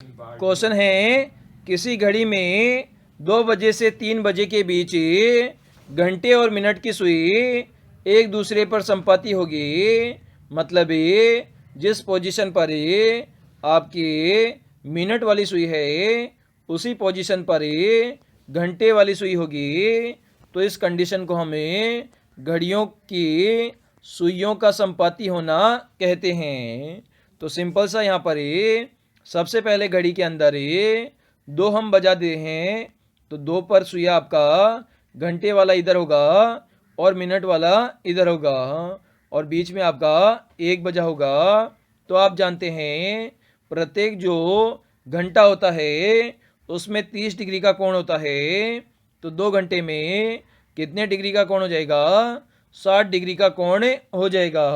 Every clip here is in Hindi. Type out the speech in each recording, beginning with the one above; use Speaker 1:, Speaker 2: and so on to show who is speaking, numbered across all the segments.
Speaker 1: क्वेश्चन है, किसी घड़ी में 2 बजे से 3 बजे के बीच घंटे और मिनट की सुई एक दूसरे पर संपाती होगी। मतलब ये जिस पोजीशन पर आपकी मिनट वाली सुई है उसी पोजीशन पर घंटे वाली सुई होगी। तो इस कंडीशन को हमें घड़ियों की सुइयों का संपाती होना कहते हैं। तो सिंपल सा यहाँ पर सबसे पहले घड़ी के अंदर 2 हम बजा दे हैं, तो 2 पर सुइया आपका घंटे वाला इधर होगा और मिनट वाला इधर होगा, और बीच में आपका 1 बजा होगा। तो आप जानते हैं प्रत्येक जो घंटा होता है उसमें 30 डिग्री का कोण होता है। तो 2 घंटे में कितने डिग्री का कोण हो जाएगा? 60 डिग्री का कोण हो जाएगा।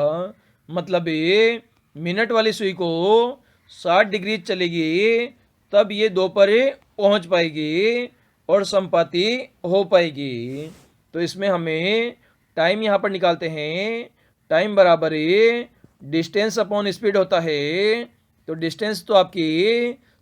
Speaker 1: मतलब ये मिनट वाली सुई को 60 डिग्री चलेगी तब ये 2 पर पहुंच पाएगी और संपाती हो पाएगी। तो इसमें हमें टाइम यहाँ पर निकालते हैं। टाइम बराबर डिस्टेंस अपॉन स्पीड होता है। तो डिस्टेंस तो आपकी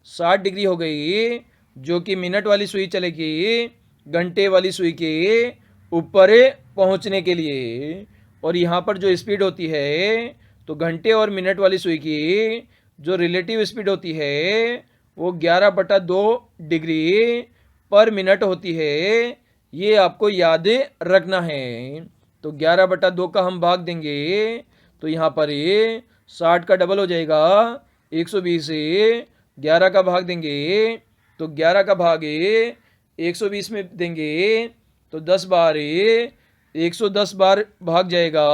Speaker 1: 60 डिग्री हो गई, जो कि मिनट वाली सुई चलेगी घंटे वाली सुई के ऊपर पहुंचने के लिए। और यहाँ पर जो स्पीड होती है तो घंटे और मिनट वाली सुई की जो रिलेटिव स्पीड होती है वो 11/2 डिग्री पर मिनट होती है। ये आपको याद रखना है। तो 11/2 का हम भाग देंगे तो यहाँ पर 60 का डबल हो जाएगा 120 से 11 का भाग देंगे तो 11 का भाग 120 में देंगे तो 10 बार 110 बार भाग जाएगा,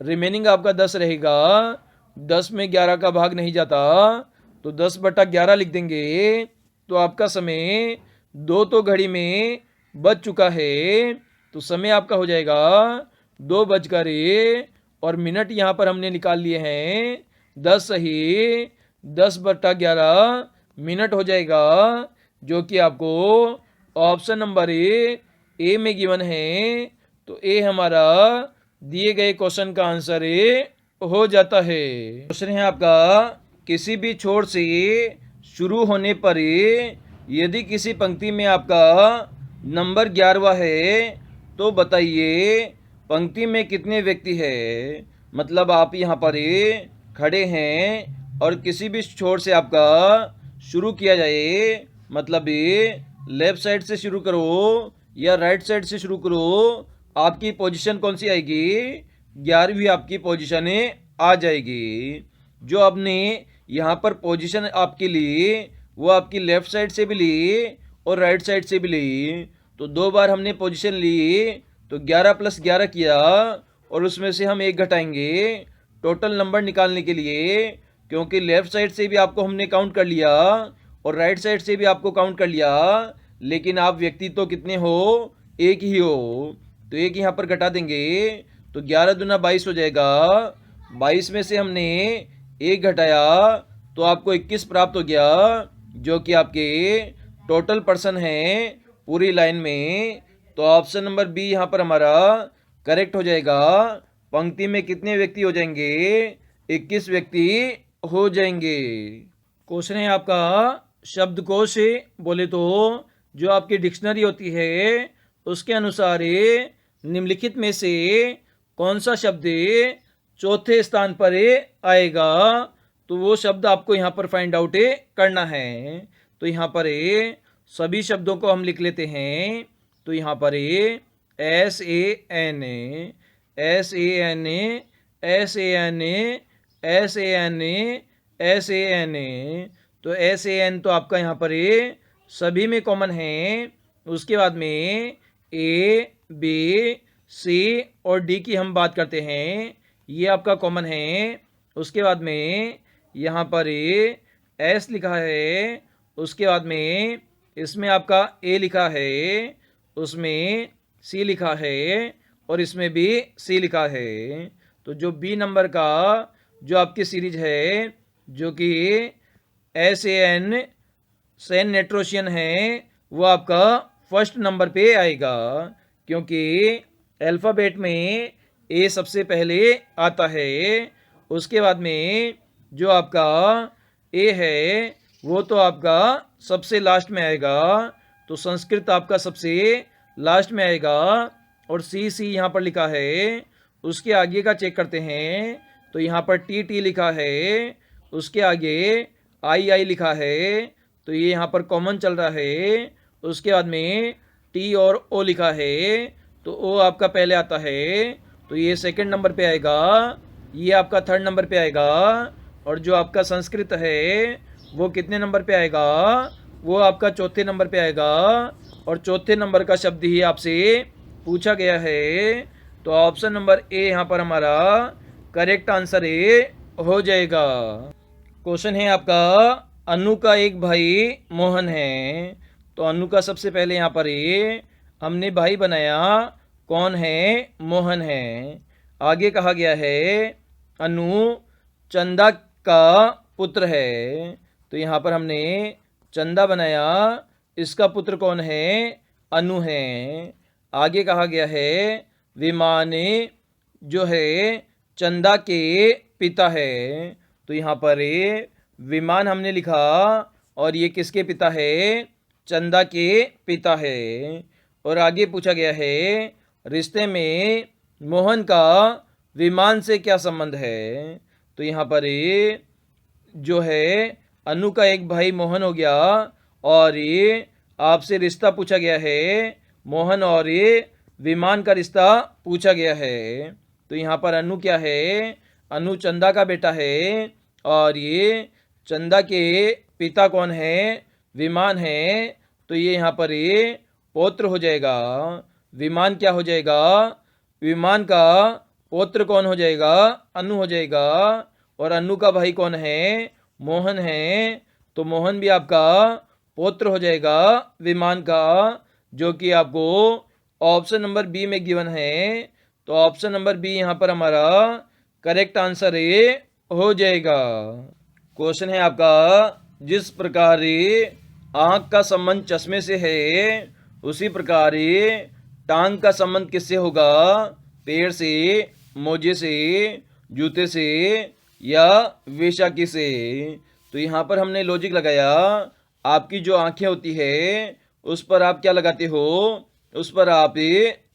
Speaker 1: रिमेनिंग आपका 10 रहेगा। 10 में 11 का भाग नहीं जाता तो 10/11 लिख देंगे। तो आपका समय 2 तो घड़ी में बज चुका है, तो समय आपका हो जाएगा 2 बजकर और मिनट यहाँ पर हमने निकाल लिए हैं 10 सही 10/11 मिनट हो जाएगा, जो कि आपको ऑप्शन नंबर ए में गिवन है। तो ए हमारा दिए गए क्वेश्चन का आंसर हो जाता है। क्वेश्चन है आपका, किसी भी छोर से शुरू होने पर यदि किसी पंक्ति में आपका नंबर 11वां है तो बताइए पंक्ति में कितने व्यक्ति है। मतलब आप यहाँ पर खड़े हैं और किसी भी छोर से आपका शुरू किया जाए, मतलब लेफ्ट साइड से शुरू करो या राइट साइड से शुरू करो, आपकी पोजीशन कौन सी आएगी? 11वीं आपकी पोजीशन आ जाएगी। जो आपने यहाँ पर पोजीशन आपकी ली वो आपकी लेफ्ट साइड से भी ली और राइट साइड से भी ली। तो 2 बार हमने पोजीशन ली तो 11 + 11 किया और उसमें से हम 1 घटाएंगे टोटल नंबर निकालने के लिए, क्योंकि लेफ्ट साइड से भी आपको हमने काउंट कर लिया और राइट साइड से भी आपको काउंट कर लिया, लेकिन आप व्यक्ति तो कितने हो? एक ही हो। तो 1 यहाँ पर घटा देंगे तो 11 दूना 22 हो जाएगा। 22 में से हमने 1 घटाया तो आपको 21 प्राप्त हो गया, जो कि आपके टोटल पर्सन हैं पूरी लाइन में। तो ऑप्शन नंबर बी यहाँ पर हमारा करेक्ट हो जाएगा। पंक्ति में कितने व्यक्ति हो जाएंगे? 21 व्यक्ति हो जाएंगे। क्वेश्चन है आपका, शब्दकोश बोले तो जो आपकी डिक्शनरी होती है उसके अनुसार निम्नलिखित में से कौन सा शब्द चौथे स्थान पर आएगा? तो वो शब्द आपको यहाँ पर फाइंड आउट करना है। तो यहाँ पर सभी शब्दों को हम लिख लेते हैं। तो यहाँ पर SAN SAN SAN SAN SAN, तो SAN तो आपका यहाँ पर सभी में कॉमन है। उसके बाद में A B C और D की हम बात करते हैं, ये आपका कॉमन है। उसके बाद में यहाँ पर S लिखा है, उसके बाद में इसमें आपका A लिखा है, उसमें C लिखा है और इसमें भी C लिखा है। तो जो B नंबर का जो आपकी सीरीज है जो कि SAN सैन नेट्रोशियन है वो आपका फर्स्ट नंबर पे आएगा, क्योंकि अल्फ़ाबेट में ए सबसे पहले आता है। उसके बाद में जो आपका ए है वो तो आपका सबसे लास्ट में आएगा, तो संस्कृत आपका सबसे लास्ट में आएगा। और सी यहाँ पर लिखा है, उसके आगे का चेक करते हैं, तो यहाँ पर टी लिखा है, उसके आगे आई लिखा है, तो ये यहाँ पर कॉमन चल रहा है। उसके बाद में टी और ओ लिखा है, तो ओ आपका पहले आता है, तो ये सेकंड नंबर पे आएगा, ये आपका थर्ड नंबर पे आएगा। और जो आपका संस्कृत है वो कितने नंबर पे आएगा, वो आपका चौथे नंबर पे आएगा। और चौथे नंबर का शब्द ही आपसे पूछा गया है, तो ऑप्शन नंबर ए यहाँ पर हमारा करेक्ट आंसर ए हो जाएगा। क्वेश्चन है आपका, अनु का एक भाई मोहन है, तो अनु का सबसे पहले यहाँ पर ए हमने भाई बनाया, कौन है, मोहन है। आगे कहा गया है अनु चंदा का पुत्र है, तो यहाँ पर हमने चंदा बनाया, इसका पुत्र कौन है, अनु है। आगे कहा गया है विमान जो है चंदा के पिता है, तो यहाँ पर विमान हमने लिखा, और ये किसके पिता है, चंदा के पिता है। और आगे पूछा गया है रिश्ते में मोहन का विमान से क्या संबंध है, तो यहाँ पर जो है अनु का एक भाई मोहन हो गया, और ये आपसे रिश्ता पूछा गया है, मोहन और ये विमान का रिश्ता पूछा गया है। तो यहाँ पर अनु क्या है, अनु चंदा का बेटा है, और ये चंदा के पिता कौन है, विमान है, तो ये यहाँ पर ये पौत्र हो जाएगा। विमान क्या हो जाएगा, विमान का पौत्र कौन हो जाएगा, अनु हो जाएगा। और अनु का भाई कौन है, मोहन है, तो मोहन भी आपका पौत्र हो जाएगा विमान का, जो कि आपको ऑप्शन नंबर बी में गिवन है। तो ऑप्शन नंबर बी यहाँ पर हमारा करेक्ट आंसर ए हो जाएगा। क्वेश्चन है आपका, जिस प्रकार आँख का संबंध चश्मे से है, उसी प्रकार टांग का संबंध किससे होगा, पैर से, मोजे से, जूते से या वेशाकी से। तो यहाँ पर हमने लॉजिक लगाया, आपकी जो आंखें होती है उस पर आप क्या लगाते हो, उस पर आप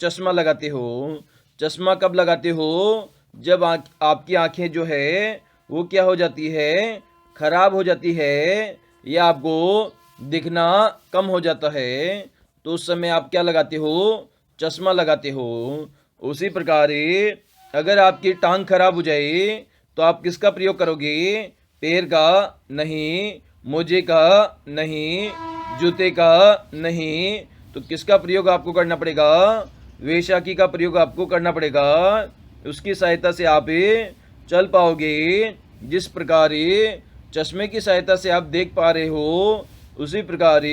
Speaker 1: चश्मा लगाते हो। चश्मा कब लगाते हो, जब आपकी आंखें जो है वो क्या हो जाती है, खराब हो जाती है, या आपको दिखना कम हो जाता है, तो उस समय आप क्या लगाते हो, चश्मा लगाते हो। उसी प्रकार अगर आपकी टांग खराब हो जाए तो आप किसका प्रयोग करोगे, पैर का नहीं, मोजे का नहीं, जूते का नहीं, तो किसका प्रयोग आपको करना पड़ेगा, वेशाकी का प्रयोग आपको करना पड़ेगा। उसकी सहायता से आप चल पाओगे। जिस प्रकार चश्मे की सहायता से आप देख पा रहे हो, उसी प्रकार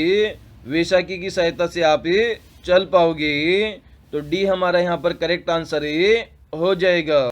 Speaker 1: वेशाकी की सहायता से आप चल पाओगे। तो डी हमारा यहाँ पर करेक्ट आंसर हो जाएगा।